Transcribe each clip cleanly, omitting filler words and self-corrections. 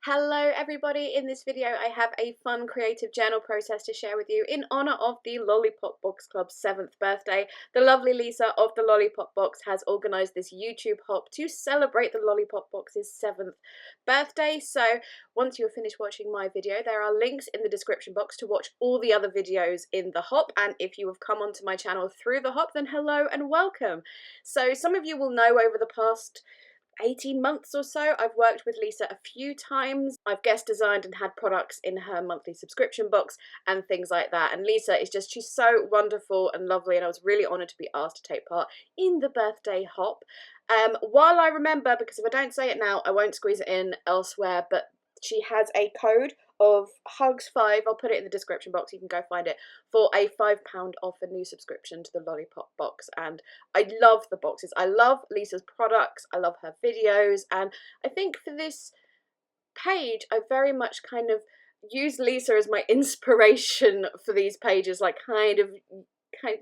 Hello everybody, in this video I have a fun creative journal process to share with you in honour of the Lollipop Box Club's 7th birthday. The lovely Lisa of the Lollipop Box has organised this YouTube hop to celebrate the Lollipop Box's 7th birthday. So once you're finished watching my video, there are links in the description box to watch all the other videos in the hop, and if you have come onto my channel through the hop, then hello and welcome. So some of you will know over the past 18 months or so, I've worked with Lisa a few times. I've guest designed and had products in her monthly subscription box and things like that. And Lisa is she's so wonderful and lovely, and I was really honoured to be asked to take part in the birthday hop. While I remember, because if I don't say it now, I won't squeeze it in elsewhere, but she has a code of Hugs5, I'll put it in the description box, you can go find it, for a £5 off a new subscription to the Lollipop Box. And I love the boxes, I love Lisa's products, I love her videos, and I think for this page I very much kind of use Lisa as my inspiration for these pages, like kind of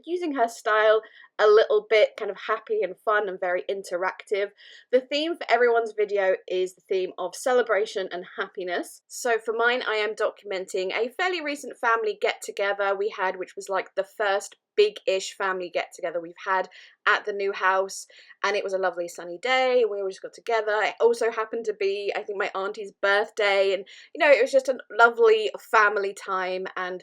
using her style a little bit, kind of happy and fun and very interactive. The theme for everyone's video is the theme of celebration and happiness. So for mine, I am documenting a fairly recent family get-together we had, which was like the first big-ish family get-together we've had at the new house, and it was a lovely sunny day. We all just got together. It also happened to be, I think, my auntie's birthday, and you know, it was just a lovely family time, and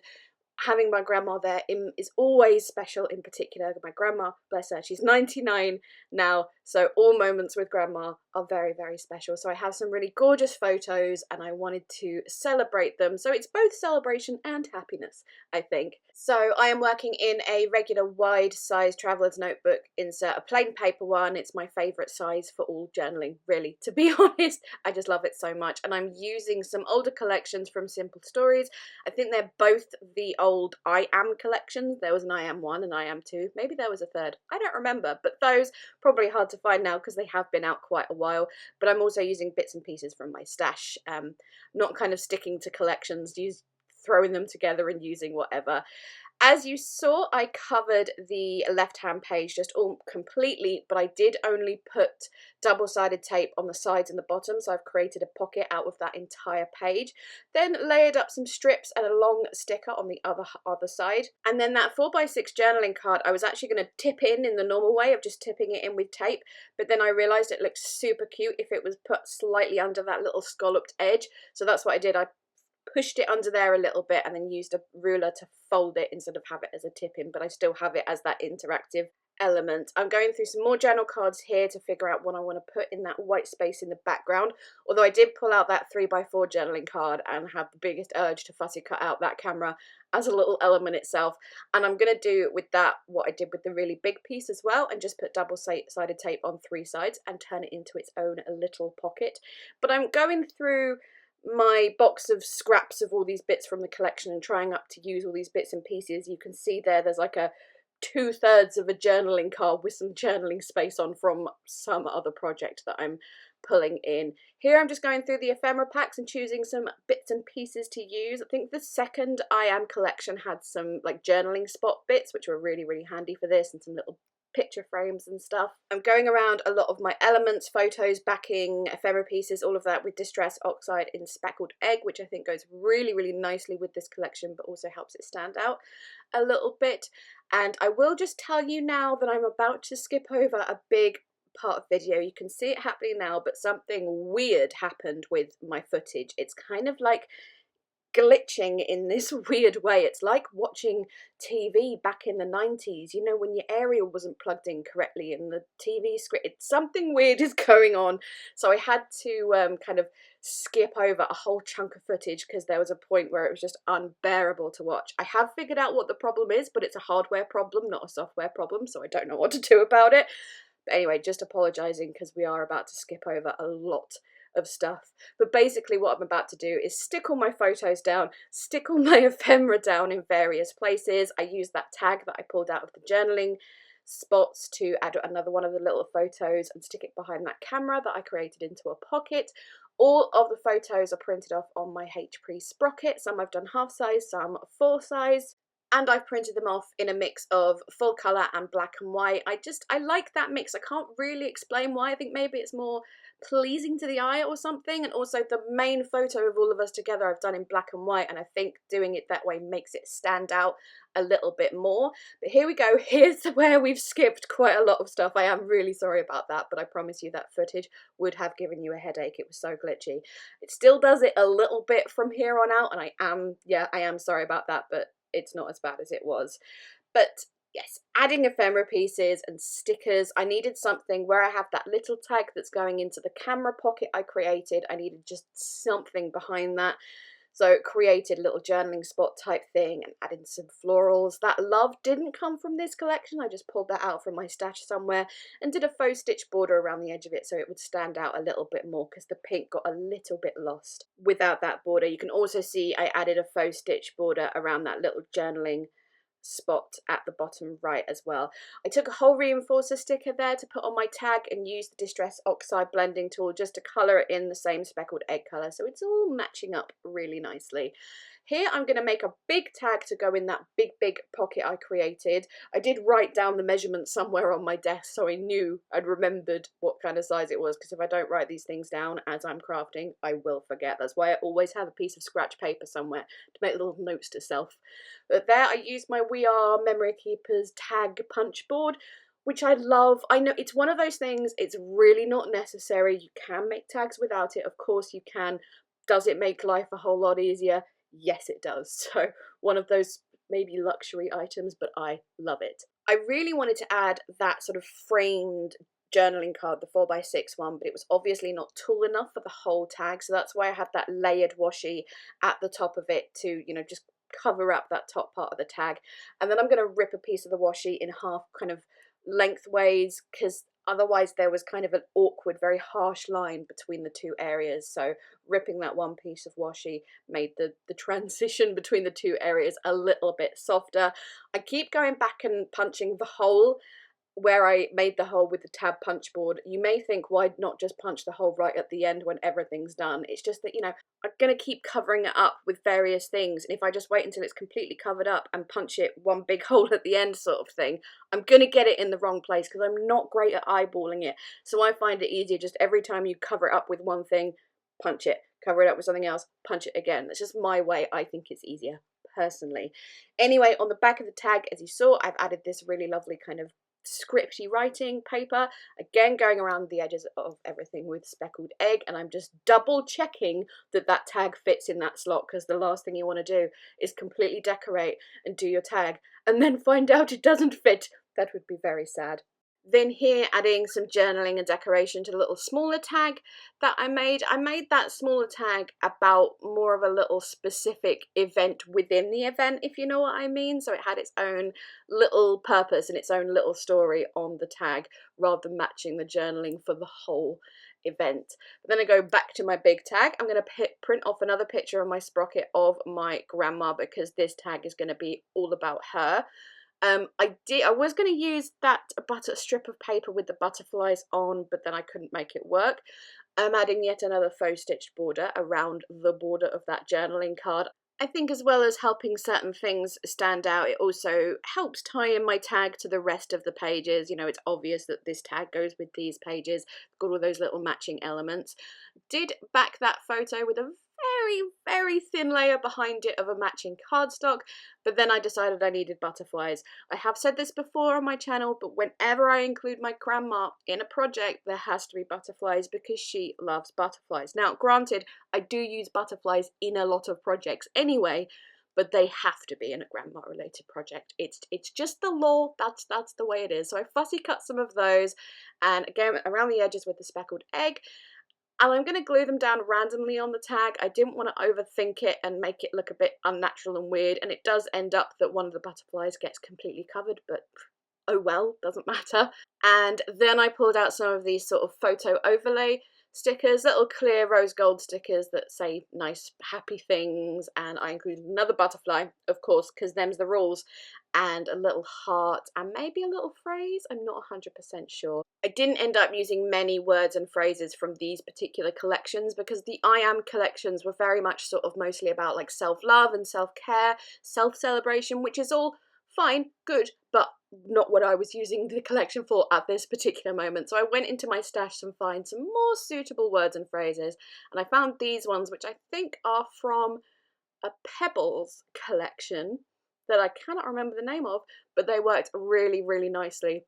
having my grandma there is always special. In particular, my grandma, bless her, she's 99 now, so all moments with grandma are very, very special. So I have some really gorgeous photos and I wanted to celebrate them. So it's both celebration and happiness, I think. So I am working in a regular wide size traveller's notebook insert, a plain paper one. It's my favourite size for all journaling, really, to be honest. I just love it so much. And I'm using some older collections from Simple Stories. I think they're both the old I Am collections. There was an I Am 1 and I Am 2. Maybe there was a third. I don't remember, but those probably hard to find now because they have been out quite a while. But I'm also using bits and pieces from my stash, not kind of sticking to collections, throwing them together and using whatever. As you saw, I covered the left-hand page just all completely, but I did only put double-sided tape on the sides and the bottom, so I've created a pocket out of that entire page. Then layered up some strips and a long sticker on the other side. And then that 4x6 journaling card, I was actually going to tip in the normal way of just tipping it in with tape, but then I realised it looked super cute if it was put slightly under that little scalloped edge, so that's what I did. I pushed it under there a little bit and then used a ruler to fold it instead of have it as a tip in, but I still have it as that interactive element. I'm going through some more journal cards here to figure out what I want to put in that white space in the background, although I did pull out that 3x4 journaling card and have the biggest urge to fussy cut out that camera as a little element itself, and I'm going to do with that what I did with the really big piece as well, and just put double-sided tape on 3 sides and turn it into its own little pocket. But I'm going through my box of scraps of all these bits from the collection and trying up to use all these bits and pieces. You can see there's like a 2/3 of a journaling card with some journaling space on from some other project that I'm pulling in. Here I'm just going through the ephemera packs and choosing some bits and pieces to use. I think the second I Am collection had some like journaling spot bits, which were really, really handy for this, and some little picture frames and stuff. I'm going around a lot of my elements, photos, backing, ephemera pieces, all of that with Distress Oxide in Speckled Egg, which I think goes really, really nicely with this collection, but also helps it stand out a little bit. And I will just tell you now that I'm about to skip over a big part of video. You can see it happening now, but something weird happened with my footage. It's kind of like glitching in this weird way. It's like watching TV back in the 90s, you know, when your aerial wasn't plugged in correctly and the TV screen, something weird is going on. So I had to kind of skip over a whole chunk of footage because there was a point where it was just unbearable to watch. I have figured out what the problem is, but it's a hardware problem, not a software problem, so I don't know what to do about it. But anyway, just apologising because we are about to skip over a lot of stuff. But basically what I'm about to do is stick all my photos down, stick all my ephemera down in various places. I use that tag that I pulled out of the journaling spots to add another one of the little photos and stick it behind that camera that I created into a pocket. All of the photos are printed off on my HP sprocket. Some I've done half size, some full size. And I've printed them off in a mix of full colour and black and white. I like that mix. I can't really explain why. I think maybe it's more pleasing to the eye or something. And also the main photo of all of us together I've done in black and white, and I think doing it that way makes it stand out a little bit more. But here we go. Here's where we've skipped quite a lot of stuff. I am really sorry about that, but I promise you that footage would have given you a headache. It was so glitchy. It still does it a little bit from here on out, and I am sorry about that, but it's not as bad as it was. But yes, adding ephemera pieces and stickers. I needed something where I have that little tag that's going into the camera pocket I created. I needed just something behind that. So created a little journaling spot type thing and added some florals. That love didn't come from this collection. I just pulled that out from my stash somewhere and did a faux stitch border around the edge of it so it would stand out a little bit more because the pink got a little bit lost without that border. You can also see I added a faux stitch border around that little journaling spot at the bottom right as well. I took a whole reinforcer sticker there to put on my tag and used the Distress Oxide blending tool just to colour it in the same speckled egg colour, so it's all matching up really nicely. Here I'm going to make a big tag to go in that big pocket I created. I did write down the measurements somewhere on my desk so I knew I'd remembered what kind of size it was, because if I don't write these things down as I'm crafting, I will forget. That's why I always have a piece of scratch paper somewhere to make little notes to self. But there I used my We Are Memory Keepers tag punch board, which I love. I know it's one of those things, it's really not necessary. You can make tags without it, of course you can. Does it make life a whole lot easier? Yes, it does. So one of those maybe luxury items, but I love it. I really wanted to add that sort of framed journaling card, the 4x6 one, but it was obviously not tall enough for the whole tag, so that's why I had that layered washi at the top of it to, you know, just cover up that top part of the tag. And then I'm going to rip a piece of the washi in half kind of lengthways, because otherwise there was kind of an awkward, very harsh line between the two areas. So ripping that one piece of washi made the transition between the two areas a little bit softer. I keep going back and punching the hole where I made the hole with the tab punch board. You may think, why not just punch the hole right at the end when everything's done? It's just that, you know, I'm going to keep covering it up with various things, and if I just wait until it's completely covered up and punch it one big hole at the end sort of thing, I'm going to get it in the wrong place because I'm not great at eyeballing it. So I find it easier just every time you cover it up with one thing, punch it, cover it up with something else, punch it again. That's just my way. I think it's easier personally. Anyway, on the back of the tag, as you saw, I've added this really lovely kind of scripty writing paper, again going around the edges of everything with speckled egg, and I'm just double checking that that tag fits in that slot, because the last thing you want to do is completely decorate and do your tag and then find out it doesn't fit. That would be very sad. Then here, adding some journaling and decoration to the little smaller tag that I made. I made that smaller tag about more of a little specific event within the event, if you know what I mean. So it had its own little purpose and its own little story on the tag, rather than matching the journaling for the whole event. But then I go back to my big tag. I'm going to print off another picture on my sprocket of my grandma, because this tag is going to be all about her. I was going to use that strip of paper with the butterflies on, but then I couldn't make it work. I'm adding yet another faux stitched border around the border of that journaling card. I think as well as helping certain things stand out, it also helps tie in my tag to the rest of the pages. You know, it's obvious that this tag goes with these pages, got all those little matching elements. Did back that photo with a very thin layer behind it of a matching cardstock, but then I decided I needed butterflies. I have said this before on my channel, but whenever I include my grandma in a project, there has to be butterflies, because she loves butterflies. Now, granted, I do use butterflies in a lot of projects anyway, but they have to be in a grandma related project. It's just the law. That's the way it is. So I fussy cut some of those, and again around the edges with the speckled egg. And I'm going to glue them down randomly on the tag. I didn't want to overthink it and make it look a bit unnatural and weird. And it does end up that one of the butterflies gets completely covered, but oh well, doesn't matter. And then I pulled out some of these sort of photo overlay stickers, little clear rose gold stickers that say nice happy things, and I included another butterfly, of course, because them's the rules, and a little heart and maybe a little phrase. I'm not 100% sure. I didn't end up using many words and phrases from these particular collections because the I Am collections were very much sort of mostly about like self-love and self-care, self-celebration, which is all fine, good, but not what I was using the collection for at this particular moment. So I went into my stash and find some more suitable words and phrases, and I found these ones, which I think are from a Pebbles collection that I cannot remember the name of, but they worked really, really nicely.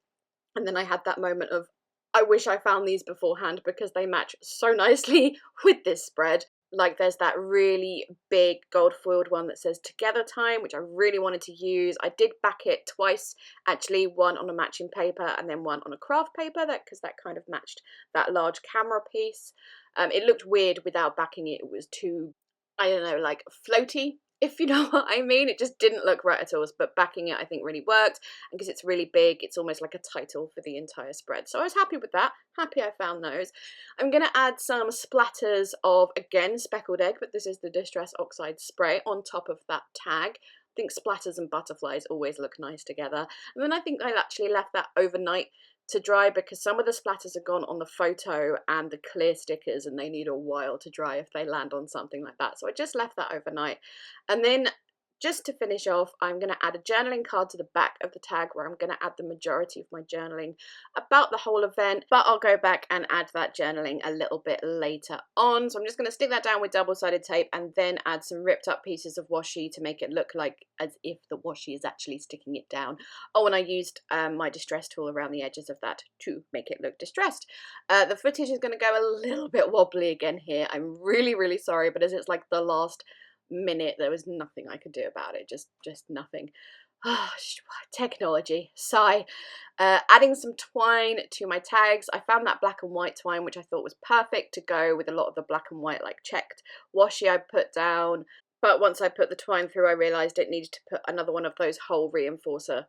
And then I had that moment of, I wish I found these beforehand because they match so nicely with this spread. Like there's that really big gold foiled one that says Together Time, which I really wanted to use. I did back it twice, actually, one on a matching paper and then one on a craft paper, because that kind of matched that large camera piece. It looked weird without backing it. It was too, I don't know, like floaty, if you know what I mean. It just didn't look right at all, but backing it I think really worked, and because it's really big, it's almost like a title for the entire spread. So I was happy with that, happy I found those. I'm going to add some splatters of, again, speckled egg, but this is the Distress Oxide spray on top of that tag. I think splatters and butterflies always look nice together. And then I think I actually left that overnight to dry because some of the splatters are gone on the photo and the clear stickers, and they need a while to dry if they land on something like that. So I just left that overnight. And then just to finish off, I'm going to add a journaling card to the back of the tag where I'm going to add the majority of my journaling about the whole event, but I'll go back and add that journaling a little bit later on. So I'm just going to stick that down with double-sided tape and then add some ripped up pieces of washi to make it look like as if the washi is actually sticking it down. Oh, and I used my distress tool around the edges of that to make it look distressed. The footage is going to go a little bit wobbly again here. I'm really, really sorry, but as it's like the last minute, there was nothing I could do about it, just nothing. Technology, sigh. Adding some twine to my tags. I found that black and white twine, which I thought was perfect to go with a lot of the black and white like checked washi I put down, but once I put the twine through I realised it needed to put another one of those hole reinforcer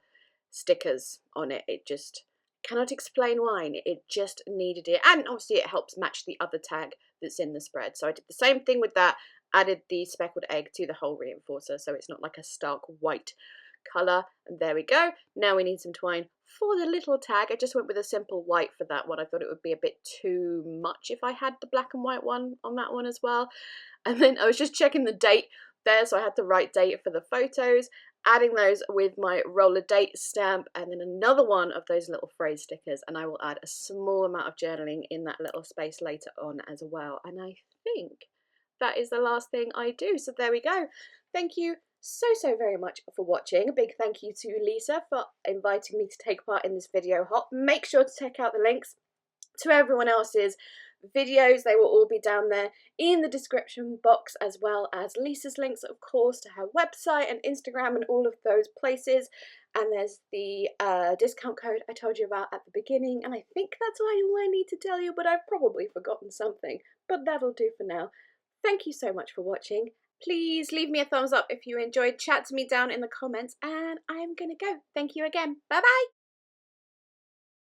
stickers on it. It just, cannot explain why, it just needed it, and obviously it helps match the other tag that's in the spread. So I did the same thing with that, added the speckled egg to the whole reinforcer so it's not like a stark white colour, and there we go. Now we need some twine for the little tag. I just went with a simple white for that one. I thought it would be a bit too much if I had the black and white one on that one as well. And then I was just checking the date there, so I had the right date for the photos, adding those with my roller date stamp, and then another one of those little phrase stickers, and I will add a small amount of journaling in that little space later on as well. And I think that is the last thing I do. So there we go. Thank you so very much for watching. A big thank you to Lisa for inviting me to take part in this video hop. Make sure to check out the links to everyone else's videos. They will all be down there in the description box, as well as Lisa's links, of course, to her website and Instagram and all of those places. And there's the discount code I told you about at the beginning, and I think that's all I need to tell you, but I've probably forgotten something, but that'll do for now. Thank you so much for watching. Please leave me a thumbs up if you enjoyed, chat to me down in the comments, and I'm gonna go. Thank you again. Bye bye!